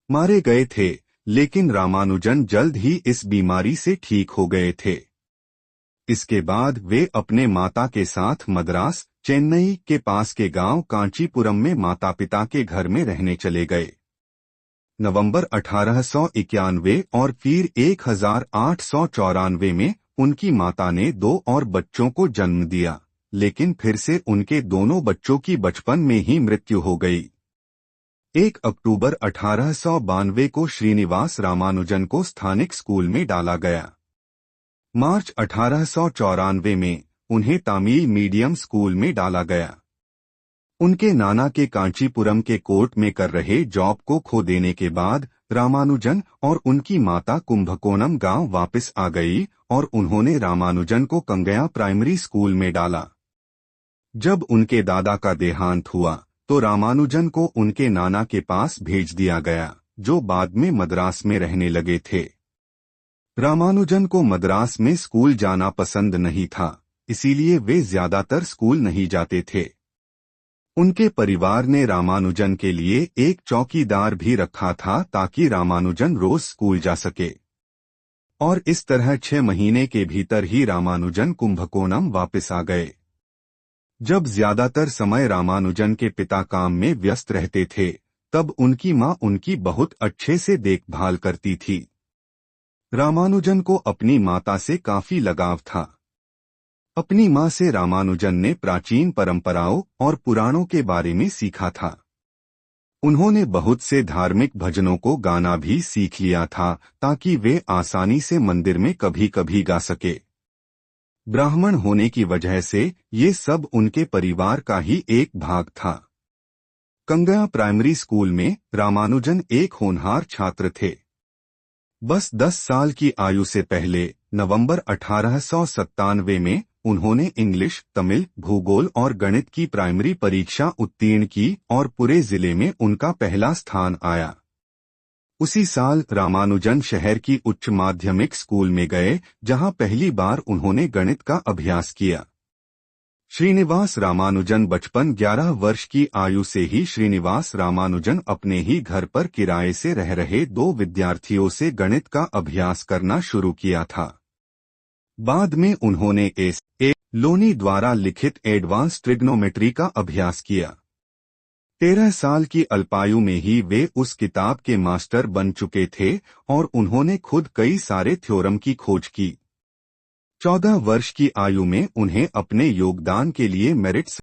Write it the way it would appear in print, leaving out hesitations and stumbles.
मारे गए थे, लेकिन रामानुजन जल्द ही इस बीमारी से ठीक हो गए थे। इसके बाद वे अपने माता के साथ मद्रास, चेन्नई के पास के गांव कांचीपुरम में माता पिता के घर में रहने चले गए। नवंबर 1891 और फिर 1894 में उनकी माता ने 2 और बच्चों को जन्म दिया, लेकिन फिर से उनके दोनों बच्चों की बचपन में ही मृत्यु हो गई। 1 अक्टूबर 1892 को श्रीनिवास रामानुजन को स्थानिक स्कूल में डाला गया। मार्च 1894 में उन्हें तमिल मीडियम स्कूल में डाला गया। उनके नाना के कांचीपुरम के कोर्ट में कर रहे जॉब को खो देने के बाद रामानुजन और उनकी माता कुंभकोणम गांव वापस आ गई और उन्होंने रामानुजन को कंगया प्राइमरी स्कूल में डाला। जब उनके दादा का देहांत हुआ तो रामानुजन को उनके नाना के पास भेज दिया गया, जो बाद में मद्रास में रहने लगे थे। रामानुजन को मद्रास में स्कूल जाना पसंद नहीं था, इसीलिए वे ज्यादातर स्कूल नहीं जाते थे। उनके परिवार ने रामानुजन के लिए एक चौकीदार भी रखा था ताकि रामानुजन रोज स्कूल जा सके। और इस तरह 6 महीने के भीतर ही रामानुजन कुंभकोणम वापस आ गए। जब ज्यादातर समय रामानुजन के पिता काम में व्यस्त रहते थे, तब उनकी मां उनकी बहुत अच्छे से देखभाल करती थी। रामानुजन को अपनी माता से काफी लगाव था। अपनी मां से रामानुजन ने प्राचीन परंपराओं और पुराणों के बारे में सीखा था। उन्होंने बहुत से धार्मिक भजनों को गाना भी सीख लिया था ताकि वे आसानी से मंदिर में कभी कभी गा सके। ब्राह्मण होने की वजह से ये सब उनके परिवार का ही एक भाग था। कंगया प्राइमरी स्कूल में रामानुजन एक होनहार छात्र थे। बस 10 साल की आयु से पहले नवंबर 1897 में उन्होंने इंग्लिश, तमिल, भूगोल और गणित की प्राइमरी परीक्षा उत्तीर्ण की और पूरे जिले में उनका पहला स्थान आया। उसी साल रामानुजन शहर की उच्च माध्यमिक स्कूल में गए, जहां पहली बार उन्होंने गणित का अभ्यास किया। श्रीनिवास रामानुजन बचपन 11 वर्ष की आयु से ही श्रीनिवास रामानुजन अपने ही घर पर किराए से रह रहे 2 विद्यार्थियों से गणित का अभ्यास करना शुरू किया था। बाद में उन्होंने एस.ए. लोनी द्वारा लिखित एडवांस ट्रिग्नोमेट्री का अभ्यास किया। 13 साल की अल्पायु में ही वे उस किताब के मास्टर बन चुके थे और उन्होंने खुद कई सारे थ्योरम की खोज की। 14 वर्ष की आयु में उन्हें अपने योगदान के लिए मेरिट